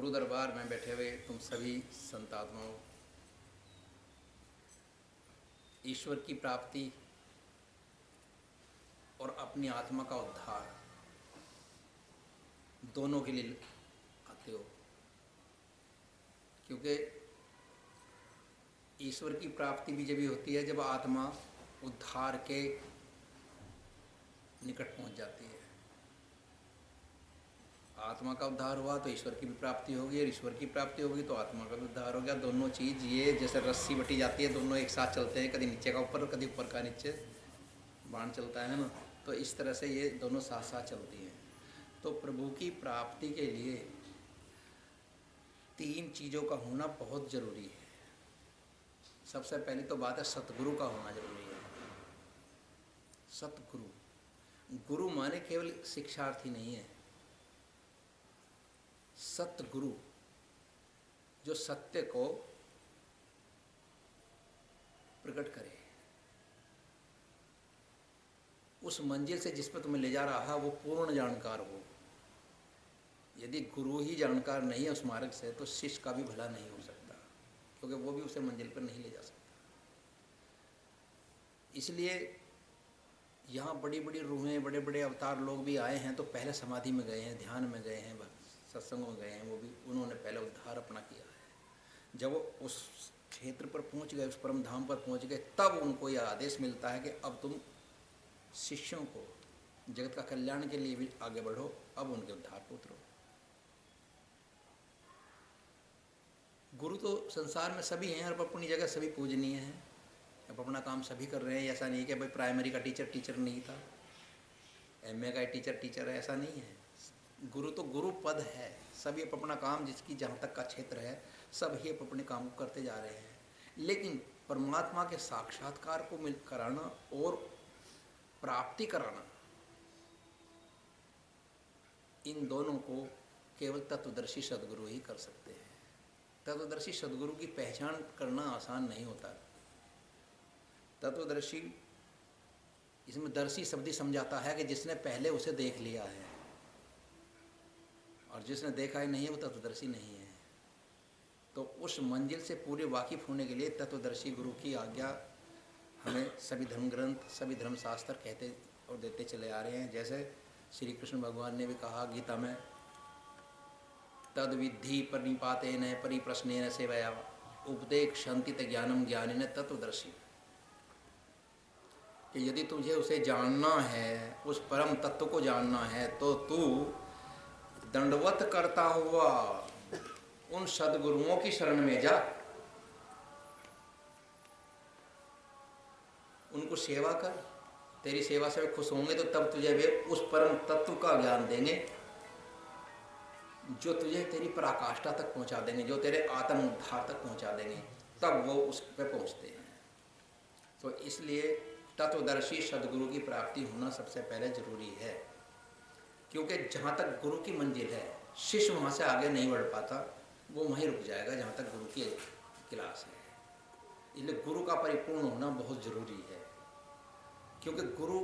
गुरु दरबार में बैठे हुए तुम सभी संत आत्माओं, ईश्वर की प्राप्ति और अपनी आत्मा का उद्धार दोनों के लिए आते हो, क्योंकि ईश्वर की प्राप्ति भी जब ही होती है जब आत्मा उद्धार के निकट पहुंच जाती है। आत्मा का उद्धार हुआ तो ईश्वर की भी प्राप्ति होगी, और ईश्वर की प्राप्ति होगी तो आत्मा का भी उद्धार हो गया। दोनों चीज़ ये जैसे रस्सी बटी जाती है, दोनों एक साथ चलते हैं, कभी नीचे का ऊपर, कभी ऊपर का नीचे, बाण चलता है ना, तो इस तरह से ये दोनों साथ साथ चलती हैं। तो प्रभु की प्राप्ति के लिए तीन चीज़ों का होना बहुत ज़रूरी है। सबसे पहली तो बात है सतगुरु का होना जरूरी है। सतगुरु, गुरु माने केवल शिक्षार्थी नहीं है, सतगुरु जो सत्य को प्रकट करे, उस मंजिल से जिस पर तुम्हें ले जा रहा है वो पूर्ण जानकार हो। यदि गुरु ही जानकार नहीं है उस मार्ग से तो शिष्य का भी भला नहीं हो सकता, क्योंकि वो भी उसे मंजिल पर नहीं ले जा सकता। इसलिए यहाँ बड़ी बड़ी रूहें, बड़े बड़े अवतार लोग भी आए हैं तो पहले समाधि में गए हैं, ध्यान में गए हैं, सत्संग में गए हैं, वो भी उन्होंने पहले उद्धार अपना किया है। जब वो उस क्षेत्र पर पहुँच गए, उस परम धाम पर पहुँच गए, तब उनको यह आदेश मिलता है कि अब तुम शिष्यों को जगत का कल्याण के लिए भी आगे बढ़ो, अब उनके उद्धार को उतरो। गुरु तो संसार में सभी हैं और अपनी जगह सभी पूजनीय हैं, अब अपना काम सभी कर रहे हैं। ऐसा नहीं कि भाई प्राइमरी का टीचर नहीं था, एमए का टीचर है, ऐसा नहीं है। गुरु तो गुरु पद है, सभी अपना काम, जिसकी जहाँ तक का क्षेत्र है सब ही अपने काम को करते जा रहे हैं। लेकिन परमात्मा के साक्षात्कार को मिल कराना और प्राप्ति कराना, इन दोनों को केवल तत्वदर्शी सद्गुरु ही कर सकते हैं। तत्वदर्शी सद्गुरु की पहचान करना आसान नहीं होता। तत्वदर्शी, इसमें दर्शी शब्द ही समझाता है कि जिसने पहले उसे देख लिया है, और जिसने देखा ही नहीं है वो तत्वदर्शी नहीं है। तो उस मंजिल से पूरे वाकिफ होने के लिए तत्वदर्शी गुरु की आज्ञा हमें सभी धर्म ग्रंथ, सभी धर्मशास्त्र कहते और देते चले आ रहे हैं। जैसे श्री कृष्ण भगवान ने भी कहा गीता में, तद विद्धि परिपातेन परिप्रश्नेन सेवया उपदेक्षन्ति ज्ञानम ज्ञानिन तत्वदर्शी, कि यदि तुझे उसे जानना है, उस परम तत्व को जानना है, तो तू दंडवत करता हुआ उन सद्गुरुओं की शरण में जा, उनको सेवा कर। तेरी सेवा से वे खुश होंगे तो तब तुझे वे उस परम तत्व का ज्ञान देंगे जो तुझे तेरी पराकाष्ठा तक पहुंचा देंगे, जो तेरे आत्म उद्धार तक पहुंचा देंगे, तब वो उस पर पहुंचते हैं। तो इसलिए तत्वदर्शी सद्गुरु की प्राप्ति होना सबसे पहले जरूरी है, क्योंकि जहाँ तक गुरु की मंजिल है शिष्य वहाँ से आगे नहीं बढ़ पाता, वो वहीं रुक जाएगा जहाँ तक गुरु की क्लास है। इसलिए गुरु का परिपूर्ण होना बहुत जरूरी है, क्योंकि गुरु,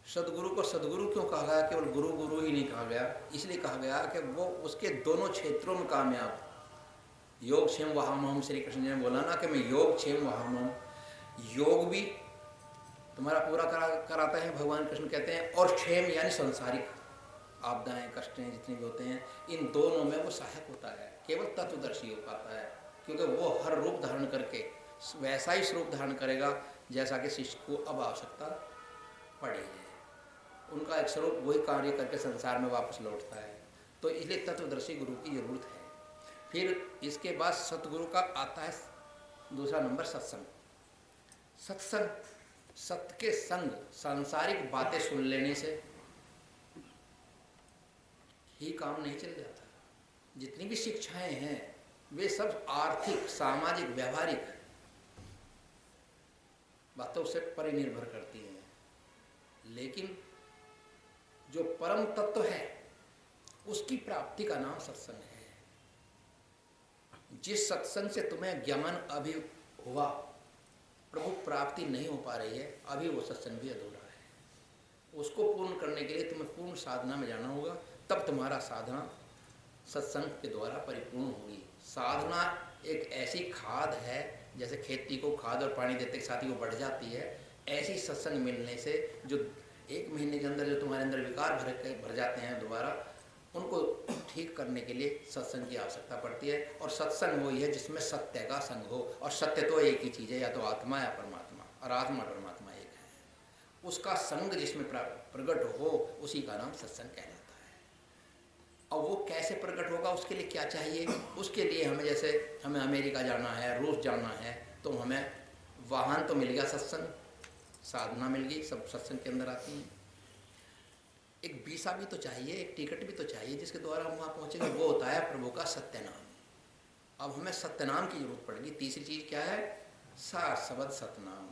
सद्गुरु को सद्गुरु क्यों कहा गया, केवल गुरु गुरु ही नहीं कहा गया, इसलिए कहा गया कि वो उसके दोनों क्षेत्रों में कामयाब। योग क्षेम वहामहम, श्री कृष्ण जी ने बोला ना कि मैं योग क्षेम वहामहम, योग भी तुम्हारा पूरा कराता है भगवान कृष्ण कहते हैं, और क्षेम यानी संसारिक आपदाएं, कष्टें जितने भी होते हैं, इन दोनों में वो सहायक होता है। केवल तत्वदर्शी हो पाता है, क्योंकि वो हर रूप धारण करके वैसा ही स्वरूप धारण करेगा जैसा कि शिष्य को अब आवश्यकता पड़ी है। उनका एक स्वरूप वही कार्य करके संसार में वापस लौटता है। तो इसलिए तत्वदर्शी गुरु की जरूरत है। फिर इसके बाद सतगुरु का आता है दूसरा नंबर, सत्संग। सत्संग, सत्य के संग सांसारिक बातें सुन लेने से ही काम नहीं चल जाता। जितनी भी शिक्षाएं हैं वे सब आर्थिक, सामाजिक, व्यवहारिक बातों से परिनिर्भर करती हैं, लेकिन जो परम तत्व है उसकी प्राप्ति का नाम सत्संग है। जिस सत्संग से तुम्हें ज्ञान अभी हुआ, प्रभु प्राप्ति नहीं हो पा रही है, अभी वो सत्संग भी अधूरा है। उसको पूर्ण करने के लिए तुम्हें पूर्ण साधना में जाना होगा, तब तुम्हारा साधना सत्संग के द्वारा परिपूर्ण होगी। साधना एक ऐसी खाद है, जैसे खेती को खाद और पानी देते के साथ ही वो बढ़ जाती है, ऐसी सत्संग मिलने से जो 1 महीने के अंदर जो तुम्हारे अंदर विकार भर जाते हैं दोबारा, उनको ठीक करने के लिए सत्संग की आवश्यकता पड़ती है। और सत्संग वही है जिसमें सत्य का संग हो, और सत्य तो एक ही चीज़ है, या तो आत्मा या परमात्मा, और आत्मा परमात्मा एक है। उसका संग जिसमें प्रकट हो उसी का नाम सत्संग कहलाता है। और वो कैसे प्रकट होगा, उसके लिए क्या चाहिए? उसके लिए हमें, जैसे हमें अमेरिका जाना है, रूस जाना है, तो हमें वाहन तो मिल गया, सत्संग, साधना मिल गई, सब सत्संग के अंदर आती हैं। एक वीसा भी तो चाहिए, एक टिकट भी तो चाहिए जिसके द्वारा हम वहाँ पहुँचेंगे, वो होता है प्रभु का सत्य नाम। अब हमें सत्य नाम की जरूरत पड़ेगी। तीसरी चीज़ क्या है? सा शब्द सतनाम।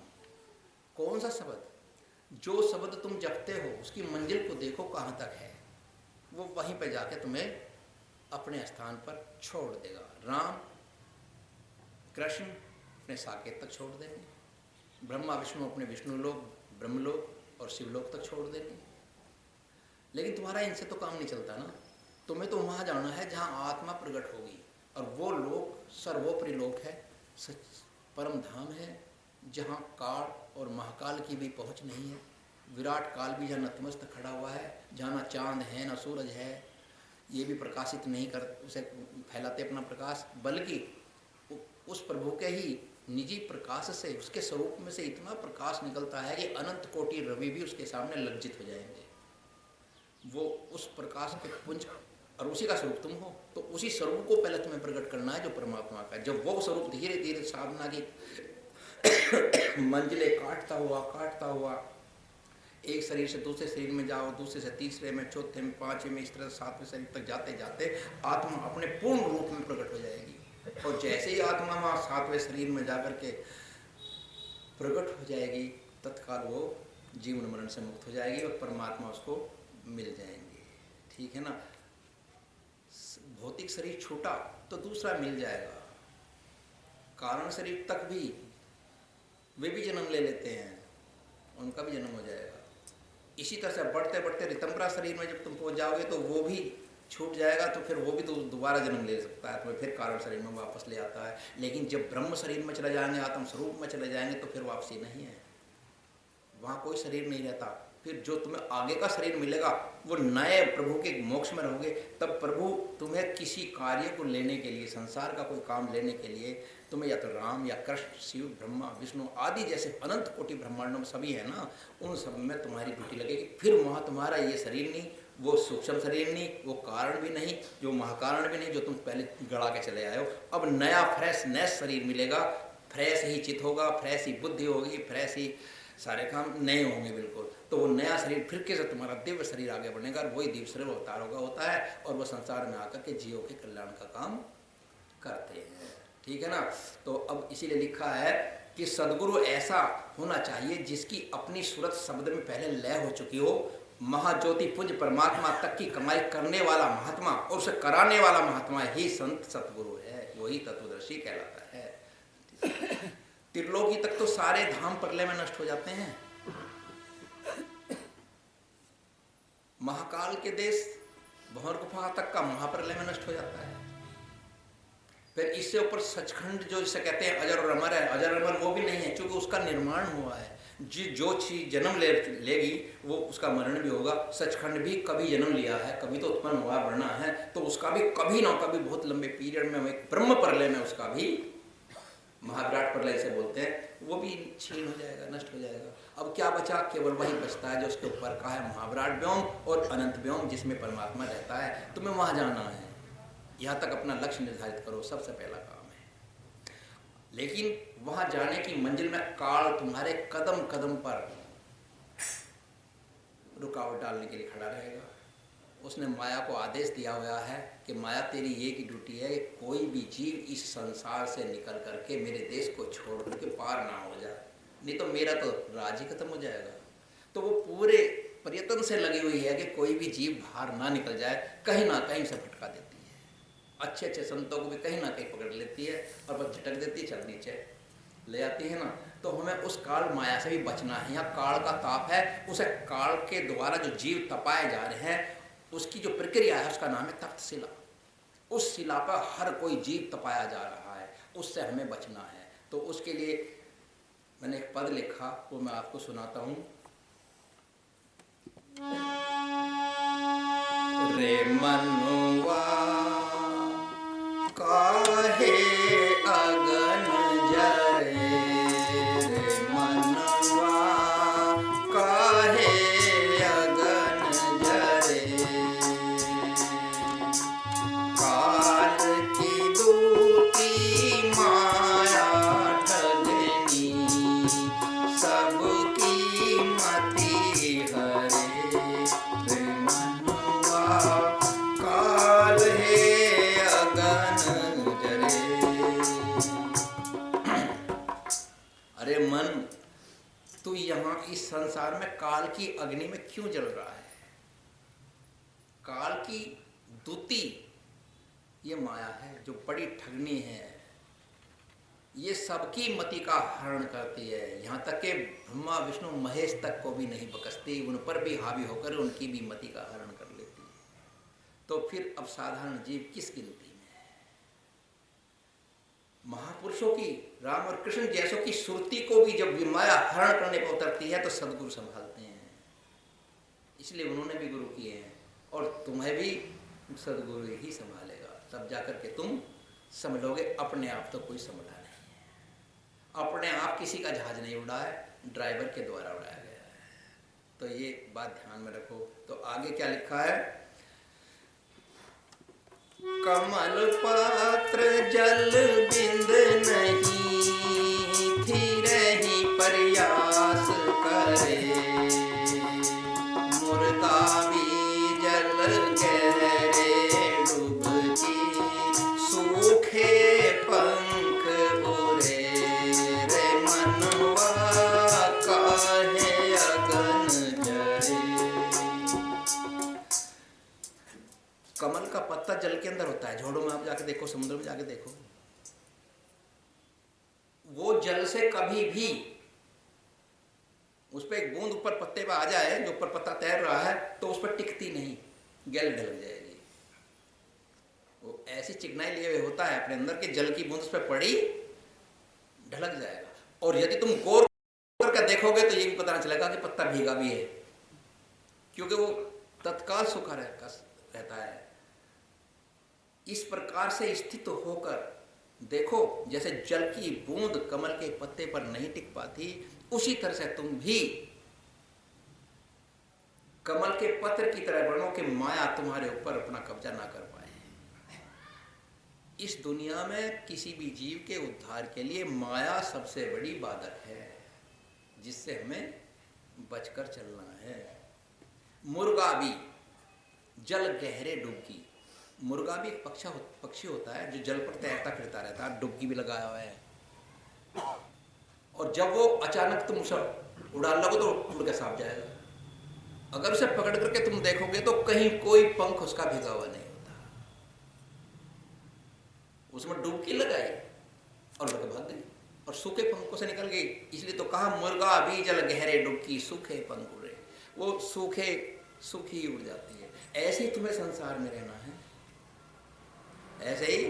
कौन सा शब्द? जो शब्द तुम जपते हो उसकी मंजिल को देखो कहाँ तक है, वो वहीं पर जाके तुम्हें अपने स्थान पर छोड़ देगा। राम कृष्ण अपने साकेत तक छोड़ देंगे, ब्रह्मा विष्णु अपने विष्णु लोक, ब्रह्मलोक और शिवलोक तक छोड़ देंगे। लेकिन तुम्हारा इनसे तो काम नहीं चलता ना। तुम्हें तो वहाँ जाना है जहाँ आत्मा प्रकट होगी, और वो लोक सर्वोपरि लोक है, परम धाम है, जहाँ काल और महाकाल की भी पहुँच नहीं है। विराट काल भी जहाँ नतमस्तक खड़ा हुआ है, जहाँ ना चाँद है ना सूरज है, ये भी प्रकाशित नहीं कर उसे फैलाते अपना प्रकाश, बल्कि उस प्रभु के ही निजी प्रकाश से, उसके स्वरूप में से इतना प्रकाश निकलता है कि अनंत कोटि रवि भी उसके सामने लज्जित हो जाएंगे। वो उस प्रकाश के पुंज, और उसी का स्वरूप तुम हो, तो उसी स्वरूप को पहले तुम्हें प्रकट करना है जो परमात्मा का है। जब वो स्वरूप धीरे धीरे साधना की मंजिलें काटता हुआ एक शरीर से दूसरे शरीर में जाओ, दूसरे से तीसरे में, चौथे में, पांचवें में, इस तरह 7वें शरीर तक जाते जाते आत्मा अपने पूर्ण रूप में प्रकट हो जाएगी। और जैसे ही आत्मा वहाँ 7वें शरीर में जाकर के प्रकट हो जाएगी, तत्काल वो जीवन मरण से मुक्त हो जाएगी और परमात्मा उसको मिल जाएंगे। ठीक है ना? भौतिक शरीर छूटा तो दूसरा मिल जाएगा। कारण शरीर तक भी वे भी जन्म ले लेते हैं, उनका भी जन्म हो जाएगा। इसी तरह से बढ़ते बढ़ते रितंबरा शरीर में जब तुम पहुंच जाओगे तो वो भी छूट जाएगा, तो फिर वो भी तो दोबारा जन्म ले सकता है, तुम्हें फिर कारण शरीर में वापस ले आता है। लेकिन जब ब्रह्म शरीर में चले जाएंगे, आत्म स्वरूप में चले जाएंगे, तो फिर वापसी नहीं है, वहाँ कोई शरीर नहीं रहता। फिर जो तुम्हें आगे का शरीर मिलेगा वो नए प्रभु के मोक्ष में रहोगे। तब प्रभु तुम्हें किसी कार्य को लेने के लिए, संसार का कोई काम लेने के लिए, तुम्हें या तो राम या कृष्ण, शिव, ब्रह्मा, विष्णु आदि जैसे अनंत कोटि ब्रह्मांडों में सभी है ना, उन सब में तुम्हारी ड्यूटी लगेगी। फिर वहाँ तुम्हारा ये शरीर नहीं, वो सूक्ष्म शरीर नहीं, वो कारण भी नहीं, जो महाकारण भी नहीं, जो तुम पहले गड़ा के चले आए हो। अब नया फ्रेश नैस शरीर मिलेगा, फ्रेश ही चित होगा, फ्रेश ही बुद्धि होगी, फ्रेश ही सारे काम नए होंगे बिल्कुल। तो वो नया शरीर फिर के से तुम्हारा दिव्य शरीर आगे बढ़ेगा, और वही दिव्य शरीर अवतार होता है, और वो संसार में आकर के जीवों के कल्याण का काम करते हैं। ठीक है ना? तो अब इसीलिए लिखा है कि सदगुरु ऐसा होना चाहिए जिसकी अपनी सूरत शब्द में पहले लय हो चुकी हो। महाज्योति पुंज परमात्मा तक की कमाई करने वाला महात्मा और उसे कराने वाला महात्मा ही संत सतगुरु है, वही तत्वदर्शी कहलाता है। त्रिलोकी तक तो सारे धाम प्रलय में नष्ट हो जाते हैं। महाकाल के देश भंवर गुफा तक का महाप्रलय में नष्ट हो जाता है। फिर इससे ऊपर सचखंड जो जिसे कहते हैं अजर और अमर है, अजर और अमर वो भी नहीं है, क्योंकि उसका निर्माण हुआ है। जो चीज जन्म लेगी वो उसका मरण भी होगा। सचखंड भी कभी जन्म लिया है, कभी तो उत्पन्न हुआ, बढ़ना है, तो उसका भी कभी ना कभी बहुत लंबे पीरियड में एक ब्रह्म प्रलय में उसका भी, महाविराट प्रलय से बोलते हैं, वो भी क्षीण हो जाएगा, नष्ट हो जाएगा। अब क्या बचा? केवल वही बचता है जो उसके ऊपर का है, महाविराट व्योम और अनंत व्योम, जिसमें परमात्मा रहता है। तुम्हें वहां जाना है, यहाँ तक अपना लक्ष्य निर्धारित करो, सबसे पहला काम है। लेकिन वहां जाने की मंजिल में काल तुम्हारे कदम कदम पर रुकावट डालने के लिए खड़ा रहेगा। उसने माया को आदेश दिया हुआ है कि माया तेरी ये की ड्यूटी है कि कोई भी जीव इस संसार से निकल करके मेरे देश को छोड़ करके पार ना हो जाए, नहीं तो मेरा तो राज ही खत्म हो जाएगा। तो वो पूरे प्रयत्न से लगी हुई है कि कोई भी जीव बाहर ना निकल जाए, कहीं ना कहीं से भटका देती है। अच्छे अच्छे संतों को भी कहीं ना कहीं पकड़ लेती है और बस झटक देती है, चल नीचे ले जाती है ना। तो हमें उस काल माया से भी बचना है। यहाँ काल का ताप है, उसे काल के द्वारा जो जीव तपाए जा रहे हैं उसकी जो प्रक्रिया है उसका नाम है तप्तशिला। उस शिला पर हर कोई जीव तपाया जा रहा है, उससे हमें बचना है। तो उसके लिए मैंने एक पद लिखा, वो मैं आपको सुनाता हूँ। रे मनुआ काहे अगन जरे, रे मनुआ काहे अगन जरे, काल की दूती माया ठगनी, सबकी मति हरे, रे मनुआ काल है अगन जरे। अरे मन, तू यहाँ इस संसार में काल की अग्नि में क्यों जल रहा है? काल की दूती ये माया है जो बड़ी ठगनी है, ये सबकी मति का हरण करती है, यहाँ तक कि ब्रह्मा विष्णु महेश तक को भी नहीं बकसती, उन पर भी हावी होकर उनकी भी मति का हरण कर लेती है। तो फिर अब साधारण जीव किस गिनती में है? महापुरुषों की, राम और कृष्ण जैसों की सुरती को भी जब माया हरण करने पर उतरती है तो सदगुरु संभालते हैं। इसलिए उन्होंने भी गुरु किए हैं, और तुम्हें भी सदगुरु ही संभालेगा। तब जाकर के तुम समझोगे अपने आप तो कोई संभला नहीं है, अपने आप किसी का जहाज नहीं उड़ा है, ड्राइवर के द्वारा उड़ाया गया है। तो ये बात ध्यान में रखो। तो आगे क्या लिखा है? कमल पात्र जल बिंद नहीं, धीरे प्रयास करे, मुर्दा भी जल गहरे डूबकी, सूखे पंख उड़े, रे मनवा काहे अगन जरे। कमल का पत्ता जल के अंदर होता है, झोड़ों में आप जाके देखो, समुद्र में जाके देखो, वो जल से कभी भी उस पर एक बूंद ऊपर पत्ते पर आ जाए, जो ऊपर पत्ता तैर रहा है, तो उस पर टिकती नहीं, गैल ढलक जाएगी। वो ऐसी चिकनाई लिए हुए होता है अपने अंदर के, जल की बूंद उस पर पड़ी ढलक जाएगा। और यदि तुम गौर करके देखोगे तो ये भी पता न चलेगा कि पत्ता भीगा भी है, क्योंकि वो तत्काल सूखा रहता है। इस प्रकार से स्थित होकर देखो, जैसे जल की बूंद कमल के पत्ते पर नहीं टिक पाती, उसी तरह से तुम भी कमल के पत्र की तरह बनो कि माया तुम्हारे ऊपर अपना कब्जा ना कर पाए। इस दुनिया में किसी भी जीव के उद्धार के लिए माया सबसे बड़ी बाधक है, जिससे हमें बचकर चलना है। मुर्गा भी जल गहरे डुबकी, मुर्गा भी एक पक्षी होता है जो जल पर तैरता फिरता रहता है, डुबकी भी लगाया हुआ है, और जब वो अचानक तुम उसे उड़ान लगो तो उड़ के साफ जाएगा। अगर उसे पकड़ करके तुम देखोगे तो कहीं कोई पंख उसका भिगा हुआ नहीं होता। उसमें डुबकी लगाई और उड़ के भाग गई और सूखे पंखों से निकल गई। इसलिए तो कहा मुर्गा भी जल गहरे डुबकी, सूखे पंख उड़े। वो सूखी उड़ जाती है। ऐसे ही तुम्हें संसार में रहना है, ऐसे ही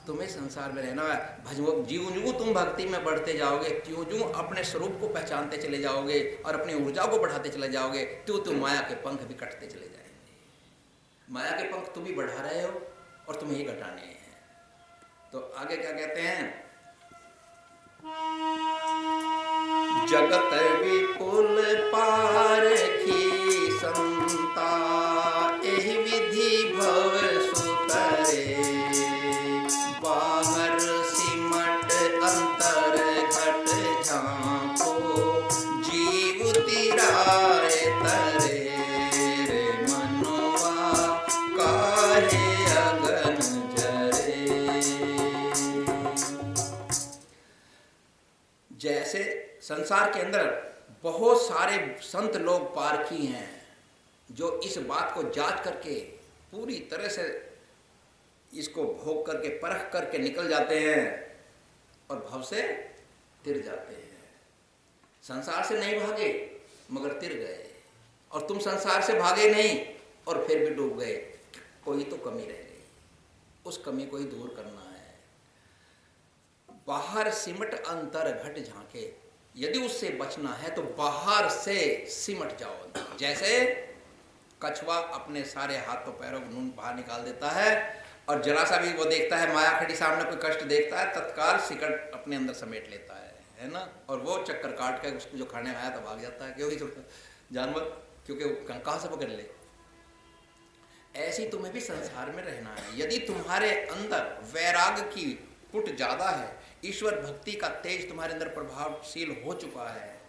तुम्हें संसार में रहना है। ज्यों ज्यों तुम भक्ति में बढ़ते जाओगे, त्यों ज्यों अपने स्वरूप को पहचानते चले जाओगे और अपनी ऊर्जा को बढ़ाते चले जाओगे, त्यों तुम माया के पंख भी कटते चले जाएंगे। माया के पंख तुम भी बढ़ा रहे हो और तुम्हें ही घटाने हैं। तो आगे क्या कहते हैं? जगत विपुल पारखी संता, एहि विधि भव सुतरे, बाहर सिमट अंतर घट झांको, जीव तिराए तरे, रे मनवा काहे अगन जरे। जैसे संसार के अंदर बहुत सारे संत लोग पारखी हैं जो इस बात को जांच करके पूरी तरह से इसको भोग करके परख करके निकल जाते हैं और भव से तिर जाते हैं। संसार से नहीं भागे मगर तिर गए, और तुम संसार से भागे नहीं और फिर भी डूब गए। कोई तो कमी रह गई। उस कमी को ही दूर करना है। बाहर सिमट अंतर घट झांके, यदि उससे बचना है तो बाहर से सिमट जाओ। जैसे कछुआ अपने सारे हाथों पैरों को नून बाहर निकाल देता है और जरा सा भी वो देखता है माया खड़ी सामने कोई कष्ट देखता है, तत्काल सिकट अपने अंदर समेट लेता है ना, और वो चक्कर काट कर उसको जो खाने आया तो भाग जाता है, क्योंकि जानवर, क्योंकि कहाँ से पकड़ ले। ऐसी तुम्हें भी संसार में रहना है। यदि तुम्हारे अंदर वैराग्य की पुट ज्यादा है, ईश्वर भक्ति का तेज तुम्हारे अंदर प्रभावशील हो चुका है,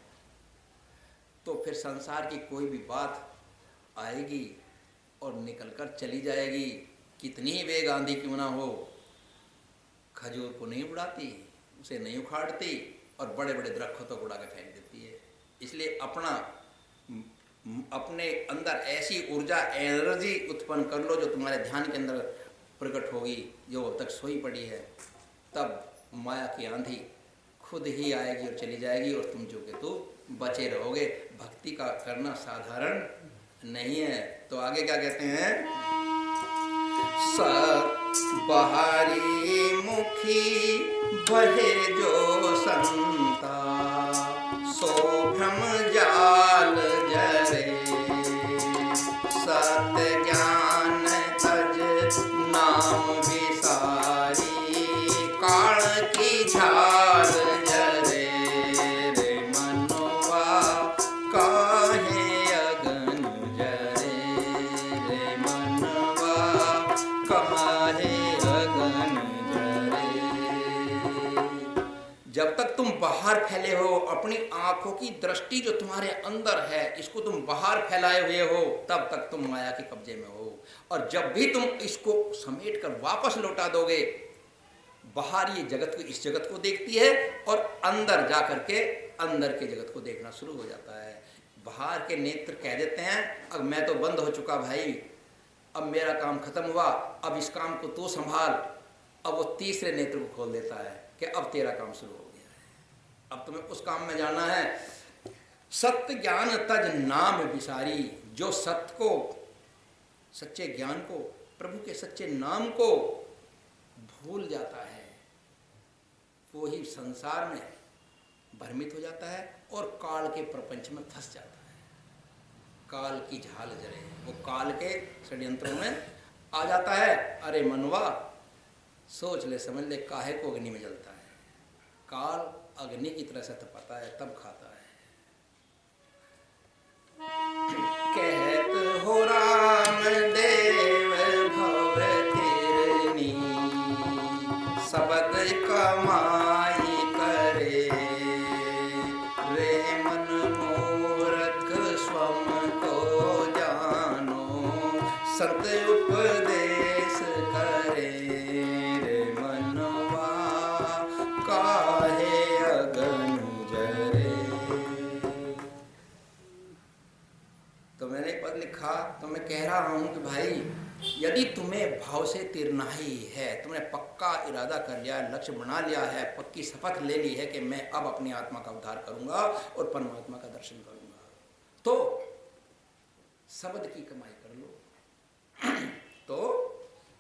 तो फिर संसार की कोई भी बात आएगी और निकलकर चली जाएगी। कितनी ही वेग आंधी क्यों ना हो, खजूर को नहीं उड़ाती, उसे नहीं उखाड़ती और बड़े बड़े दरख्तों को उड़ा के फेंक देती है। इसलिए अपने अंदर ऐसी ऊर्जा, एनर्जी उत्पन्न कर लो जो तुम्हारे ध्यान के अंदर प्रकट होगी, जो अब तक सोई पड़ी है। तब माया की आंधी खुद ही आएगी और चली जाएगी और तुम जो के तो बचे रहोगे। भक्ति का करना साधारण नहीं है। तो आगे क्या कहते हैं, बहारी मुखी बहे जो संता, सो भ्रम जाल जरे, सत्य ज्ञान तज नाम विसारी, काल की झाल जरे, रे मनवा काहे अगन जरे, रे मनवा काहे अगन जरे। जब तक तुम बाहर फैले हो, अपनी आंखों की दृष्टि जो तुम्हारे अंदर है इसको तुम बाहर फैलाए हुए हो, तब तक तुम माया के कब्जे में हो। और जब भी तुम इसको समेट कर वापस लौटा दोगे, बाहर ये जगत को, इस जगत को देखती है और अंदर जा करके अंदर के जगत को देखना शुरू हो जाता है। बाहर के नेत्र कह देते हैं अब मैं तो बंद हो चुका भाई, अब मेरा काम खत्म हुआ, अब इस काम को तू संभाल। अब वो तीसरे नेत्र को खोल देता है कि अब तेरा काम शुरू हो गया है, अब तुम्हें उस काम में जाना है। सत्य ज्ञान तज नाम विसारी, जो सत्य को, सच्चे ज्ञान को, प्रभु के सच्चे नाम को भूल जाता है, वो ही संसार में भ्रमित हो जाता है और काल के प्रपंच में फंस जाता है। काल की झाल जरे, वो काल के षड्यंत्रों में आ जाता है। अरे मनवा, सोच ले समझ ले, काहे को अग्नि में जलता है। काल अग्नि की तरह से तपाता है तब खाता है। कहत हो राम देव भव तिरनी, सबद कमाई करे, रे मन मूर्ख स्वम को जानो, सत उपदेश करे, रे मनवा काहे अगन जरे। तो मैंने एक पद लिखा, तो मैं कह रहा हूं कि भाई यदि तुम्हें भाव से तिरना ही है, तुमने पक्का इरादा कर लिया, लक्ष्य बना लिया है, पक्की शपथ ले ली है कि मैं अब अपनी आत्मा का उद्धार करूंगा और परमात्मा का दर्शन करूंगा, तो शब्द की कमाई कर लो। तो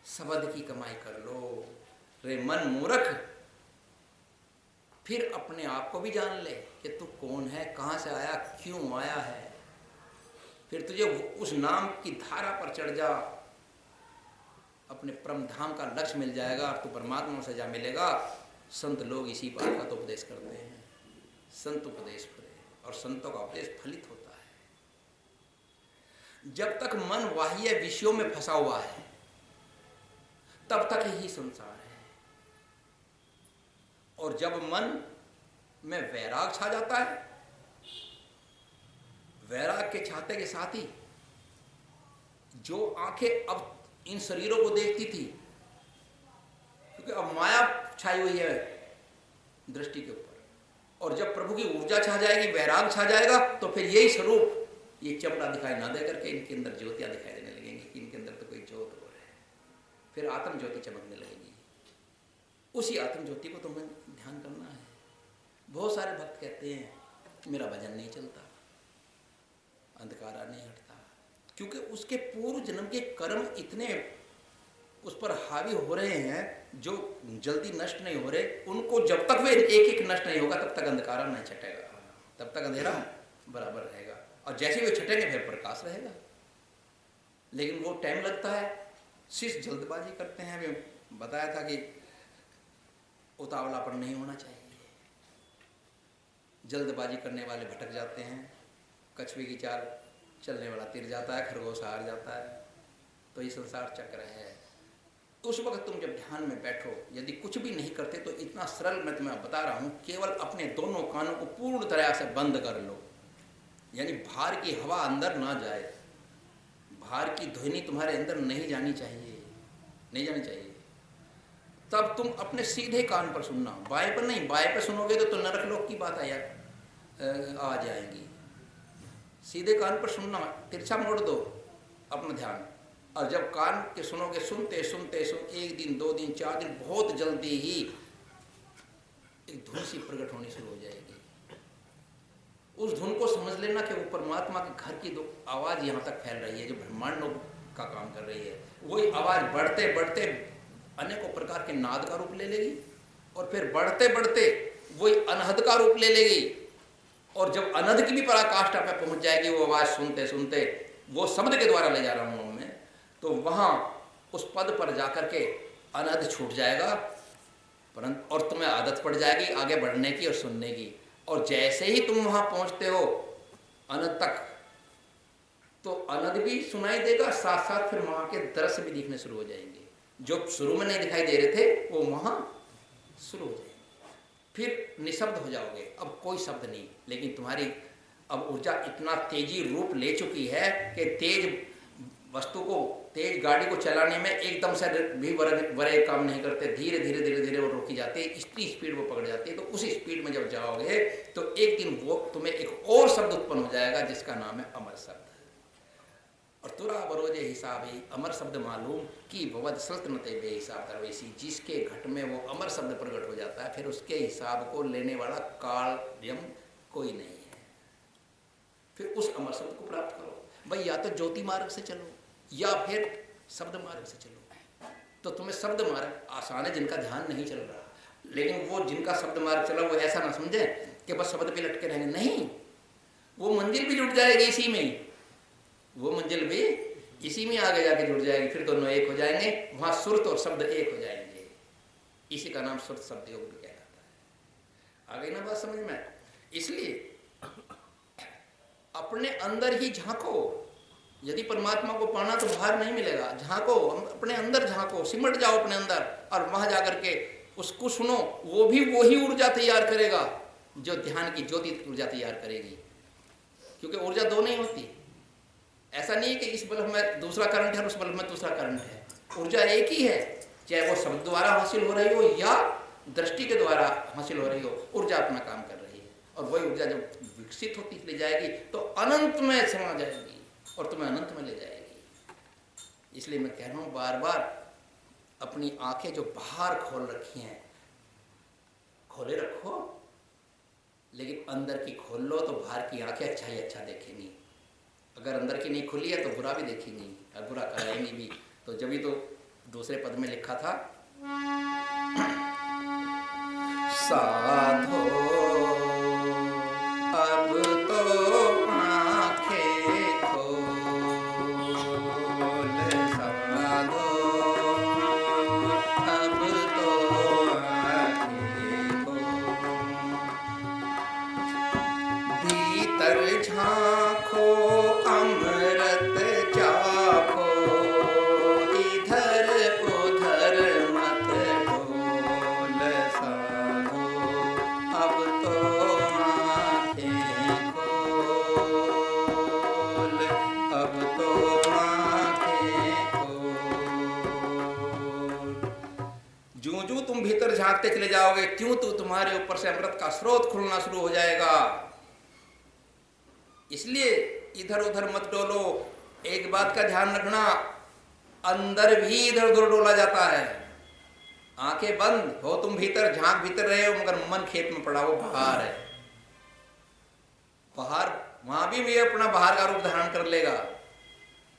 शब्द की कमाई कर लो। रे मन मूर्ख, फिर अपने आप को भी जान ले कि तू कौन है, कहां से आया, क्यों आया है। फिर तुझे उस नाम की धारा पर चढ़ जा, अपने परम धाम का लक्ष्य मिल जाएगा, तो परमात्मा से जा मिलेगा। संत लोग इसी बात का तो उपदेश करते हैं, संत उपदेश करे, और संतों का उपदेश फलित होता है। जब तक मन बाह्य विषयों में फंसा हुआ है तब तक ही संसार है, और जब मन में वैराग छा जाता है, वैराग के छाते के साथ ही जो आंखें अब इन शरीरों को देखती थी, क्योंकि अब माया छाई हुई है दृष्टि के ऊपर, और जब प्रभु की ऊर्जा छा जाएगी, वैराग छा जाएगा, तो फिर यही स्वरूप, ये चमड़ा दिखाई ना दे करके इनके अंदर ज्योतियां दिखाई देने लगेंगी कि इनके अंदर तो कोई ज्योत हो है। फिर आत्म ज्योति चमकने लगेगी। उसी आत्म ज्योति को तुम्हें ध्यान करना है। बहुत सारे भक्त कहते हैं मेरा भजन नहीं चलता, अंधकारा नहीं हटता, क्योंकि उसके पूर्व जन्म के कर्म इतने उस पर हावी हो रहे हैं, जो जल्दी नष्ट नहीं हो रहे, उनको जब तक वे एक एक नष्ट नहीं होगा तब तक अंधकार नहीं छटेगा, तब तक अंधेरा बराबर रहेगा। और जैसे वे छटेंगे फिर प्रकाश रहेगा। लेकिन वो टाइम लगता है, शिष्य जल्दबाजी करते हैं। वे बताया था कि उतावलापन नहीं होना चाहिए, जल्दबाजी करने वाले भटक जाते हैं। कछुए की चाल चलने वाला तिर जाता है, खरगोश हार जाता है। तो ये संसार चक्र है। उस वक्त तुम जब ध्यान में बैठो, यदि कुछ भी नहीं करते तो इतना सरल मैं तुम्हें बता रहा हूँ, केवल अपने दोनों कानों को पूर्ण तरह से बंद कर लो, यानी बाहर की हवा अंदर ना जाए, बाहर की ध्वनि तुम्हारे अंदर नहीं जानी चाहिए, नहीं जानी चाहिए। तब तुम अपने सीधे कान पर सुनना, बाएं पर नहीं। बाएं पर सुनोगे तो नरक लोक की बात आ जाएगी। सीधे कान पर सुनना, तिरछा मोड़ दो अपना ध्यान। और जब कान के सुनोगे, सुनते सुनते एक दिन, 2 दिन, 4 दिन, बहुत जल्दी ही एक धुन सी प्रकट होनी शुरू हो जाएगी। उस धुन को समझ लेना कि वो परमात्मा के घर की दो आवाज़ यहाँ तक फैल रही है, जो ब्रह्मांडों का काम कर रही है। वही आवाज़ बढ़ते बढ़ते अनेकों प्रकार के नाद का रूप ले लेगी, और फिर बढ़ते बढ़ते वही अनहद का रूप ले लेगी। और जब अनहद की भी पराकाष्ठा पे पहुंच जाएगी, वो आवाज़ सुनते सुनते, वो शब्द के द्वारा ले जा रहा हूँ मैं, तो वहाँ उस पद पर जाकर के अनहद छूट जाएगा, परंतु और तुम्हें आदत पड़ जाएगी आगे बढ़ने की और सुनने की। और जैसे ही तुम वहाँ पहुँचते हो अनहद तक, तो अनहद भी सुनाई देगा, साथ साथ फिर वहाँ के दृश्य भी दिखने शुरू हो जाएंगे। जो शुरू में नहीं दिखाई दे रहे थे वो वहाँ शुरू हो जाएंगे। फिर निशब्द हो जाओगे, अब कोई शब्द नहीं, लेकिन तुम्हारी अब ऊर्जा इतना तेजी रूप ले चुकी है कि तेज वस्तु को, तेज गाड़ी को चलाने में एकदम से भी बड़े काम नहीं करते, धीरे धीरे धीरे धीरे वो रोकी जाती है, इतनी स्पीड वो पकड़ जाती है। तो उसी स्पीड में जब जाओगे तो एक दिन वो तुम्हें एक और शब्द उत्पन्न हो जाएगा, जिसका नाम है अमर शब्द। और तुरा बरोजे हिसाब ही अमर शब्द मालूम कि ववद सल्तनते बेहिसाब दरवेशी। जिसके घट में वो अमर शब्द प्रकट हो जाता है, फिर उसके हिसाब को लेने वाला काल कोई नहीं है। फिर उस अमर शब्द को प्राप्त करो भाई, या तो ज्योति मार्ग से चलो या फिर शब्द मार्ग से चलो। तो तुम्हें शब्द मार्ग आसान है जिनका ध्यान नहीं चल रहा, लेकिन वो जिनका शब्द मार्ग चला वो ऐसा ना समझे कि बस शब्द पे लटके रहेंगे, नहीं, वो मंजिल भी जुड़ जाएगी इसी में ही, वो मंजिल भी इसी में आगे जाके जुड़ जाएगी। फिर दोनों एक हो जाएंगे, वहां सुरत और शब्द एक हो जाएंगे। इसी का नाम सुरत शब्द योग भी कहलाता है। आ गई ना बात समझ में? इसलिए अपने अंदर ही झांको। यदि परमात्मा को पाना तो बाहर नहीं मिलेगा, झांको, अपने अंदर झांको, सिमट जाओ अपने अंदर, और वहां जाकर के उसको सुनो। वो भी वही ऊर्जा तैयार करेगा जो ध्यान की ज्योति ऊर्जा तैयार करेगी, क्योंकि ऊर्जा दो नहीं होती। ऐसा नहीं है कि इस बल्ब में दूसरा करंट है और उस बल्ब में दूसरा करंट है, ऊर्जा एक ही है। चाहे वो शब्द द्वारा हासिल हो रही हो या दृष्टि के द्वारा हासिल हो रही हो, ऊर्जा अपना काम कर रही है। और वही ऊर्जा जब विकसित होती चली जाएगी तो अनंत में समा जाएगी और तुम्हें अनंत में ले जाएगी। इसलिए मैं कह रहा हूँ बार बार, अपनी आंखें जो बाहर खोल रखी हैं खोले रखो, लेकिन अंदर की खोल लो तो बाहर की आंखें अच्छा ही अच्छा देखेंगी। अगर अंदर की नहीं खुली है तो बुरा भी देखेंगी और बुरा कराएंगी भी। तो जब ही तो दूसरे पद में लिखा था, साधो अब तो आंखें खोल, साधो अब तो आंखें खोल, भीतर झांको अमृत चाखो, इधर उधर मत डोल, साधो अब तो आंखें खोल, अब तो आंखें खोल। जो तुम भीतर झांकते चले जाओगे, त्यों तो तुम्हारे ऊपर से अमृत का स्रोत खुलना शुरू हो जाएगा। इसलिए इधर उधर मत डोलो। एक बात का ध्यान रखना, अंदर भी इधर उधर डोला जाता है। आंखें बंद हो तुम, भीतर झांक भीतर रहे हो, मगर मन खेत में पड़ा हो, बाहर है। बाहर वहां भी अपना बाहर का रूप धारण कर लेगा।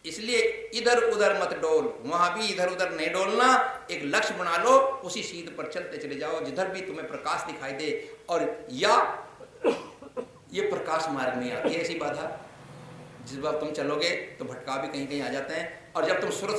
इसलिए इधर उधर मत डोल, वहां भी इधर उधर नहीं डोलना, एक लक्ष्य बना लो, उसी सीध पर चलते चले जाओ, जिधर भी तुम्हें प्रकाश दिखाई दे। और या ये प्रकाश मार्ग में आती है ऐसी बाधा, जिस बार तुम चलोगे तो भटकाव भी कहीं कहीं आ जाते हैं। और जब तुम सूरत